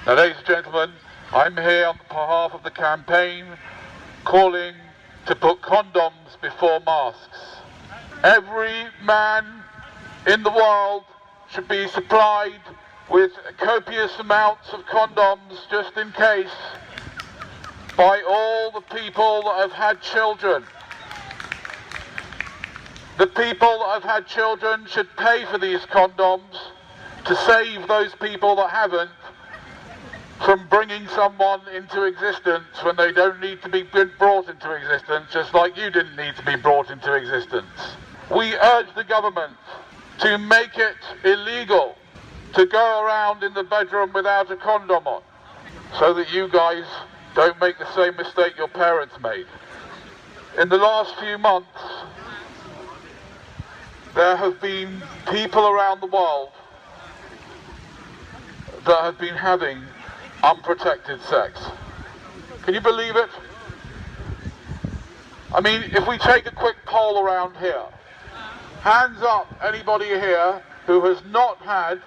Now, ladies and gentlemen, I'm here on behalf of the campaign calling to put condoms before masks. Every man in the world should be supplied with copious amounts of condoms just in case by all the people that have had children. The people that have had children should pay for these condoms to save those people that haven't from bringing someone into existence when they don't need to be brought into existence, just like you didn't need to be brought into existence. We urge the government to make it illegal to go around in the bedroom without a condom on, so that you guys don't make the same mistake your parents made. In the last few months, there have been people around the world that have been having unprotected sex. Can you believe it? I mean, if we take a quick poll around here, hands up anybody here who has not had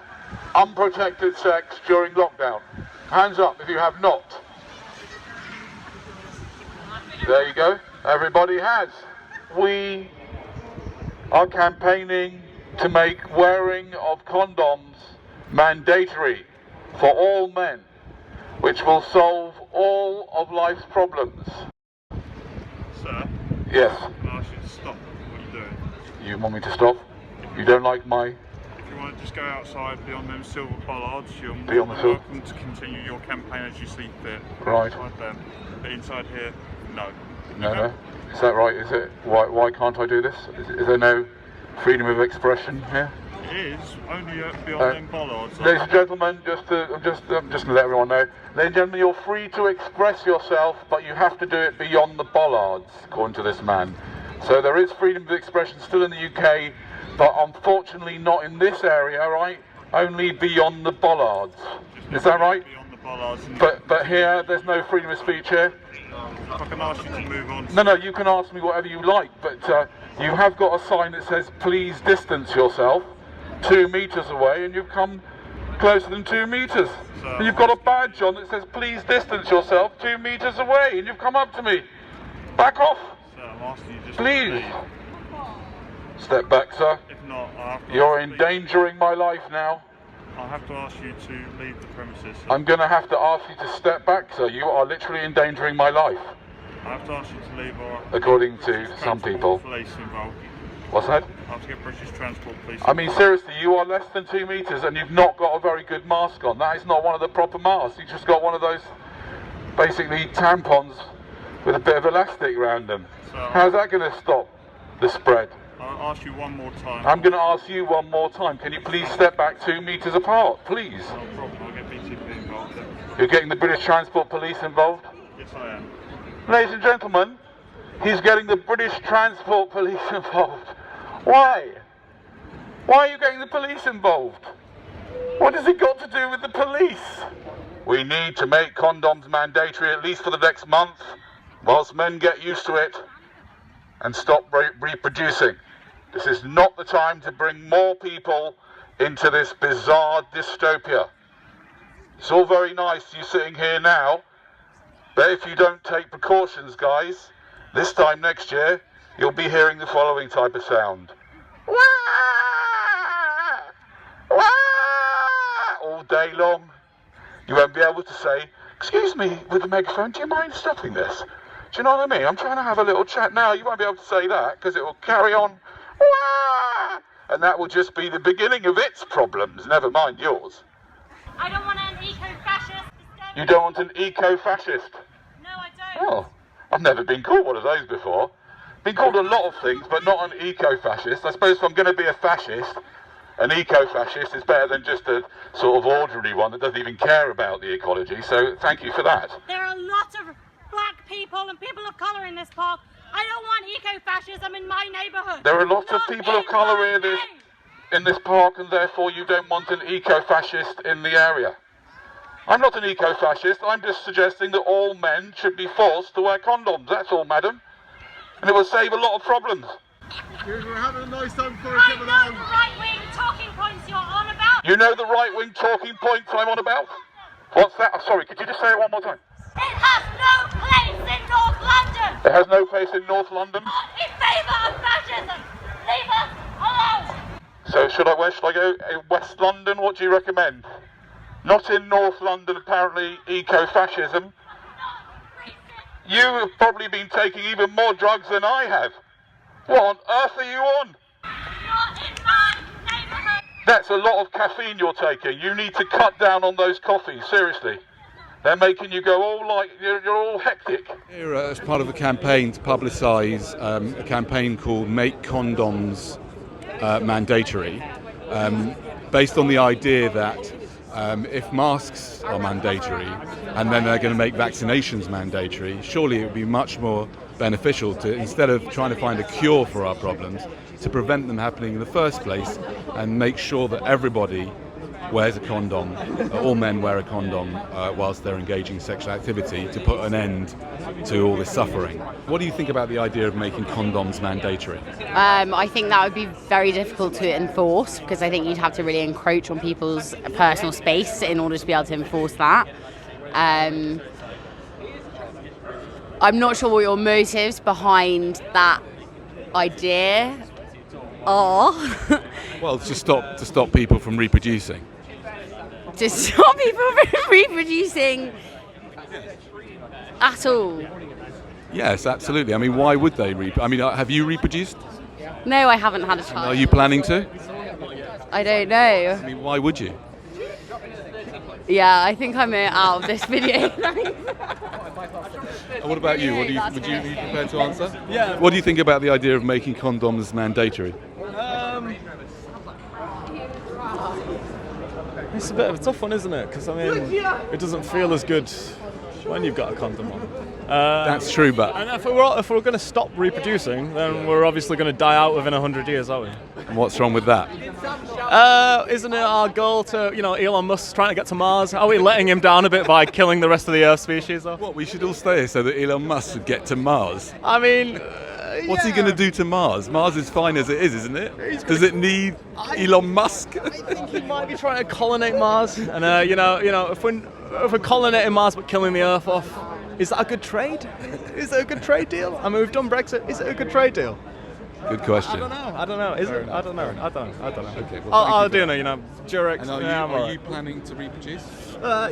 unprotected sex during lockdown. Hands up if you have not. There you go, everybody has. We are campaigning to make wearing of condoms mandatory for all men, which will solve all of life's problems. Sir? Yes? Can I ask you to stop what you're doing? You want me to stop? You don't like my... If you want to just go outside beyond them silver bollards, you're Beyond the silver... welcome to continue your campaign as you see fit. Right. Inside them. But inside here, no. No. Is that right? Is it? Why can't I do this? Is there no freedom of expression here? It is, only beyond them bollards. Ladies and gentlemen, I'm just going to let everyone know. Ladies and gentlemen, you're free to express yourself, but you have to do it beyond the bollards, according to this man. So there is freedom of expression still in the UK, but unfortunately not in this area, right? Only beyond the bollards. Is that right? Beyond the bollards. But here, there's no freedom of speech here. If I can ask you to move on. No, you can ask me whatever you like, but you have got a sign that says, please distance yourself 2 meters away, and you've come closer than 2 meters. And you've got a badge on that says, please distance yourself 2 meters away, and you've come up to me. Back off. Sir, I'm asking you just please. to leave. Step back, sir. If not, I'll have to You're endangering my life now. I'll have to ask you to leave the premises, sir. I'm going to have to ask you to step back, sir. You are literally endangering my life. I have to ask you to leave, or according to some people. Police involved. What's that? I have to get British Transport Police. I mean, seriously, you are less than 2 meters and you've not got a very good mask on. That is not one of the proper masks. You just got one of those, basically, tampons with a bit of elastic around them. So, how's that going to stop the spread? I'll ask you one more time. I'm going to ask you one more time. Can you please step back 2 meters apart, please? No problem. I'll get BTP involved then. You're getting the British Transport Police involved? Yes, I am. Ladies and gentlemen, he's getting the British Transport Police involved. Why? Why are you getting the police involved? What has it got to do with the police? We need to make condoms mandatory at least for the next month, whilst men get used to it and stop reproducing. This is not the time to bring more people into this bizarre dystopia. It's all very nice you sitting here now, but if you don't take precautions, guys, this time next year, you'll be hearing the following type of sound. Wah! Wah! All day long. You won't be able to say, excuse me, with the megaphone, do you mind stopping this? Do you know what I mean? I'm trying to have a little chat now. You won't be able to say that because it will carry on. Wah! And that will just be the beginning of its problems, never mind yours. I don't want an eco-fascist. You don't want an eco-fascist? No, I don't. Oh, I've never been called one of those before. Been called a lot of things, but not an eco-fascist. I suppose if I'm going to be a fascist, an eco-fascist is better than just a sort of ordinary one that doesn't even care about the ecology, so thank you for that. There are lots of black people and people of colour in this park. I don't want eco-fascism in my neighbourhood. There are lots of people of colour in this park, and therefore you don't want an eco-fascist in the area. I'm not an eco-fascist, I'm just suggesting that all men should be forced to wear condoms, that's all, madam. And it will save a lot of problems. We're having a nice time before I know the right-wing talking points you're on about. You know the right-wing talking points I'm on about? What's that? Oh, sorry, could you just say it one more time? It has no place in North London. It has no place in North London. Not in favour of fascism. Leave us alone. So where should I go? In West London? What do you recommend? Not in North London, apparently, eco-fascism. You have probably been taking even more drugs than I have. What on earth are you on? Not in my neighbourhood. That's a lot of caffeine you're taking. You need to cut down on those coffees, seriously. They're making you go all like, you're all hectic. Here, as part of a campaign to publicise a campaign called Make Condoms Mandatory, based on the idea that if masks are mandatory and then they're going to make vaccinations mandatory, surely it would be much more beneficial to, instead of trying to find a cure for our problems, to prevent them happening in the first place and make sure that everybody wears a condom, all men wear a condom whilst they're engaging in sexual activity, to put an end to all this suffering. What do you think about the idea of making condoms mandatory? I think that would be very difficult to enforce, because I think you'd have to really encroach on people's personal space in order to be able to enforce that. I'm not sure what your motives behind that idea are. Well, to stop people from reproducing. To stop people from reproducing at all. Yes, absolutely. I mean, why would they have you reproduced? No, I haven't had a child. Are you planning to? I don't know. I mean, why would you? Yeah, I think I'm out of this video. What about you? Would you be prepared to answer? Yeah. What do you think about the idea of making condoms mandatory? It's a bit of a tough one, isn't it? Because, I mean, it doesn't feel as good when you've got a condom on. That's true, but And if we're going to stop reproducing, then we're obviously going to die out within 100 years, aren't we? what's wrong with that? Isn't it our goal to, Elon Musk's trying to get to Mars? Are we letting him down a bit by killing the rest of the Earth species off? What, we should all stay here so that Elon Musk would get to Mars? I mean, What's he going to do to Mars? Mars is fine as it is, isn't it? Does it need Elon Musk? I think he might be trying to colonate Mars, and if we're colonizing Mars but killing the Earth off, is that a good trade? Is it a good trade deal? I mean, we've done Brexit. Is it a good trade deal? Good question. I don't know. Is it? I don't know. Okay, well, I'll do it. Durex. And are you planning to reproduce?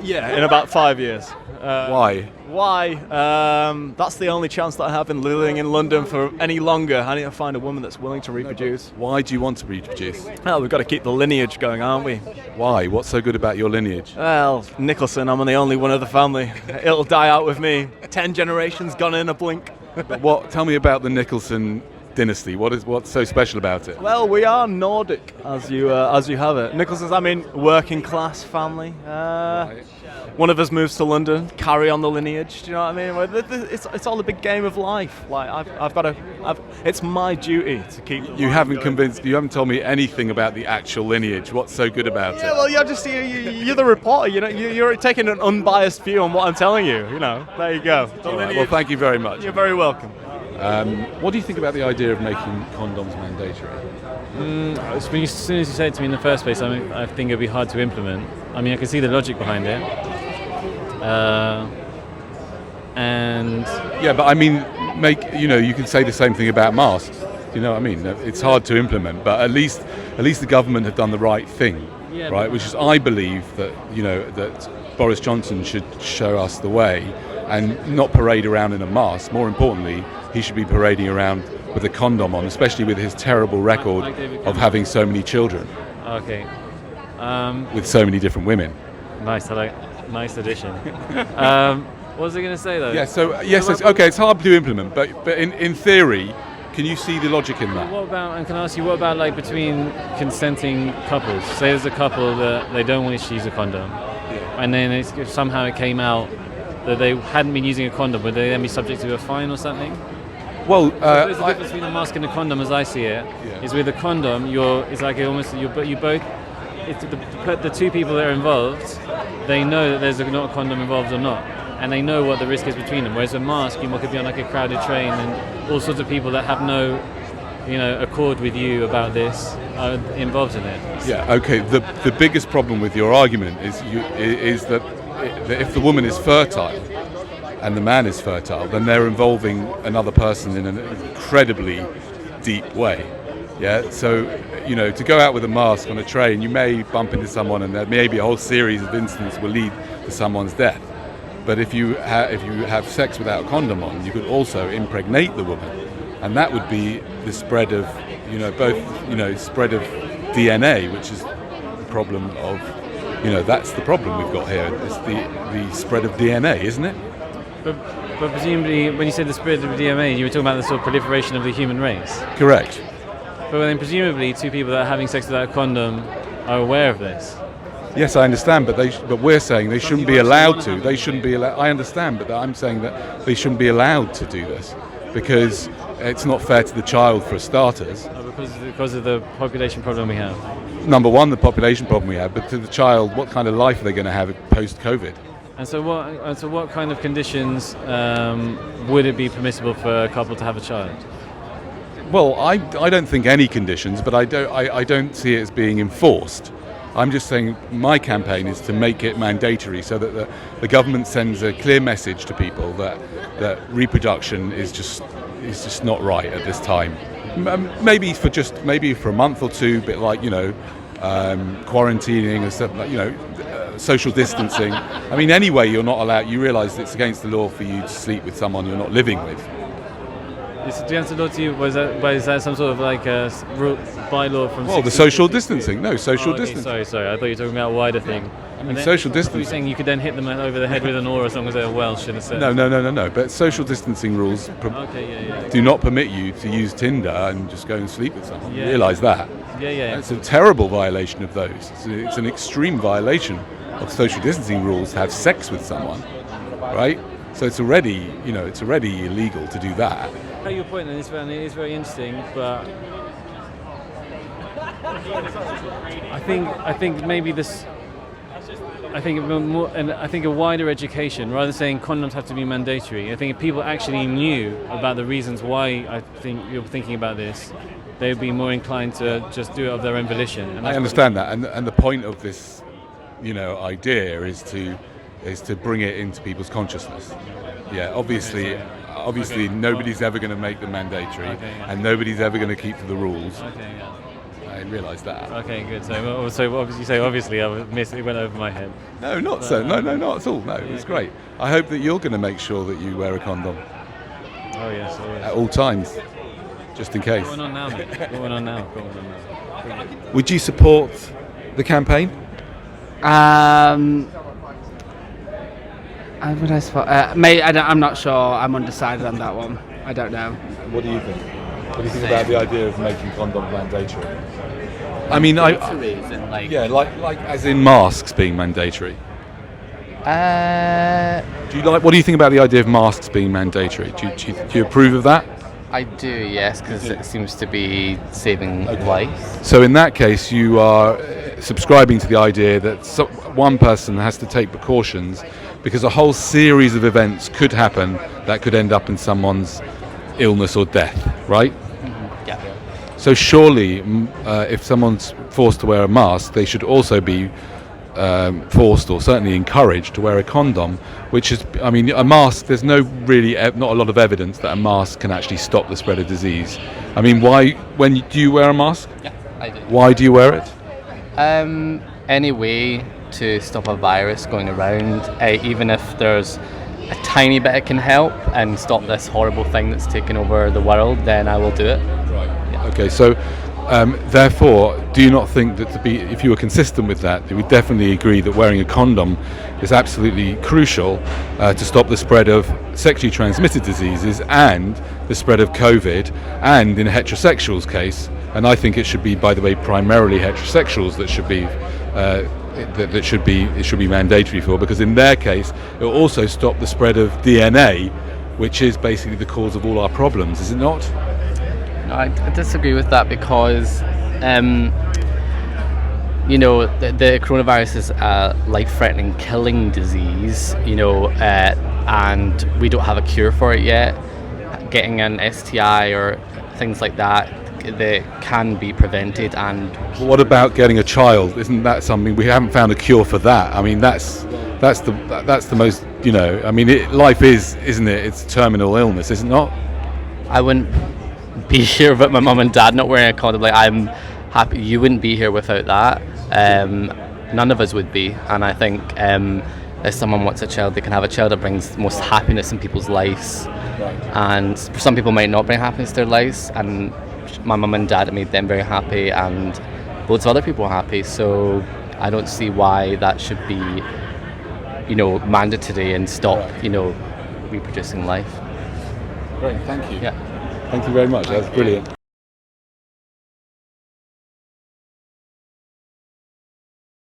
Yeah, in about 5 years. Why? Why? That's the only chance that I have in living in London for any longer. I need to find a woman that's willing to reproduce. Why do you want to reproduce? Well, we've got to keep the lineage going, aren't we? Why? What's so good about your lineage? Well, Nicholson, I'm the only one of the family. It'll die out with me. 10 generations gone in a blink. Tell me about the Nicholson dynasty. What's so special about it? Well, we are Nordic, as you have it. Nicholson's, working class family. Right. One of us moves to London, carry on the lineage. Do you know what I mean? It's all a big game of life. Like it's my duty to keep. You haven't told me anything about the actual lineage. What's so good about it? Yeah, well, you're the reporter. You're taking an unbiased view on what I'm telling you. There you go. All right, well, thank you very much. You're very welcome. What do you think about the idea of making condoms mandatory? As soon as you say it to me in the first place, I think it'd be hard to implement. I mean, I can see the logic behind it. You can say the same thing about masks. You know what I mean? It's hard to implement, but at least the government have done the right thing, Yeah, right? Which is, I believe that that Boris Johnson should show us the way and not parade around in a mask. More importantly, he should be parading around with a condom on, especially with his terrible record of having so many children. Okay. With so many different women. Nice addition. What was I going to say though? Yeah. So yes, it's hard to implement, but in theory, can you see the logic in that? And can I ask you, what about like between consenting couples? Say there's a couple that they don't want to use a condom, and then if somehow it came out that they hadn't been using a condom, would they then be subject to a fine or something? Well, there's the difference between a mask and a condom, as I see it, is with a condom, the two people that are involved, they know that there's not a condom involved or not, and they know what the risk is between them. Whereas a mask, you could be on like a crowded train, and all sorts of people that have no, accord with you about this are involved in it. Yeah. Okay. The biggest problem with your argument is that if the woman is fertile and the man is fertile, then they're involving another person in an incredibly deep way. Yeah, so to go out with a mask on a train, you may bump into someone, and there may be a whole series of incidents will lead to someone's death. But if you have sex without a condom on, you could also impregnate the woman, and that would be the spread of spread of DNA, which is the problem of that's the problem we've got here. It's the spread of DNA, isn't it? But presumably, when you said the spread of DNA, you were talking about the sort of proliferation of the human race. Correct. But then presumably, two people that are having sex without a condom are aware of this. Yes, I understand, but we're saying they shouldn't be allowed to. They shouldn't be allowed. I understand, but I'm saying that they shouldn't be allowed to do this because it's not fair to the child, for starters. Because of the population problem we have. Number one, the population problem we have, but to the child, what kind of life are they going to have post-COVID? And so what kind of conditions would it be permissible for a couple to have a child? Well, I don't think any conditions, but I don't see it as being enforced. I'm just saying my campaign is to make it mandatory so that the government sends a clear message to people that reproduction is just not right at this time. Maybe for a month or two, a bit like quarantining and stuff like social distancing. I mean, anyway, you're not allowed. You realise it's against the law for you to sleep with someone you're not living with. Is it against the law to you? Was that some sort of like a bylaw from? Well, the social distancing. No, social distancing. Sorry. I thought you were talking about a wider thing. I mean, social distancing. You're saying you could then hit them over the head with an oar as long as they're Welsh in a sense. No. But social distancing rules do not permit you to use Tinder and just go and sleep with someone. You realise that? Yeah. It's a terrible violation of those. It's an extreme violation of social distancing rules to have sex with someone, right? So it's already illegal to do that. Your point, and it is very interesting, but I think maybe this. I think a wider education, rather than saying condoms have to be mandatory. I think if people actually knew about the reasons why I think you're thinking about this, they would be more inclined to just do it of their own volition. And I understand that, and the point of this, idea is to bring it into people's consciousness. Yeah, obviously, nobody's ever going to make them mandatory, and nobody's ever going to keep to the rules. I realise that. Okay, good. So obviously, it went over my head. No, not at all. No, it's great. I hope that you're going to make sure that you wear a condom. Oh yes. At all times, just in case. What's going on now? Would you support the campaign? Would I support? I'm not sure. I'm undecided on that one. I don't know. What do you think? What do you think about the idea of making condoms mandatory? I mean, like as in masks being mandatory. What do you think about the idea of masks being mandatory? Do you approve of that? I do, yes, because it seems to be saving lives. So in that case, you are subscribing to the idea that one person has to take precautions because a whole series of events could happen that could end up in someone's illness or death, right? Mm-hmm. Yeah. So surely, if someone's forced to wear a mask, they should also be forced or certainly encouraged to wear a condom, which is, I mean, a mask, there's not a lot of evidence that a mask can actually stop the spread of disease. I mean, do you wear a mask? Yeah, I do. Why do you wear it? Any way to stop a virus going around, even if there's a tiny bit it can help and stop this horrible thing that's taken over the world, then I will do it. Right. Yeah. Okay, so therefore, do you not think that if you were consistent with that, you would definitely agree that wearing a condom is absolutely crucial to stop the spread of sexually transmitted diseases and the spread of COVID, and in a heterosexual's case, and I think it should be, by the way, primarily heterosexuals that should be it should be mandatory for, because in their case it will also stop the spread of DNA, which is basically the cause of all our problems, is it not? No, I disagree with that because the coronavirus is a life-threatening killing disease, and we don't have a cure for it yet. Getting an STI or things like that that can be prevented. And What about getting a child? Isn't that something we haven't found a cure for that? I mean, that's the most, you know. I mean, life is, isn't it? It's terminal illness, isn't it not? I wouldn't be here without my mum and dad not wearing a condom. Like, I'm happy you wouldn't be here without that. None of us would be. And I think if someone wants a child, they can have a child that brings most happiness in people's lives. And for some people might not bring happiness to their lives, and my mum and dad made them very happy and loads of other people happy. So I don't see why that should be, you know, mandatory and stop, you know, reproducing life. Great, thank you. Yeah. Thank you very much. That's brilliant.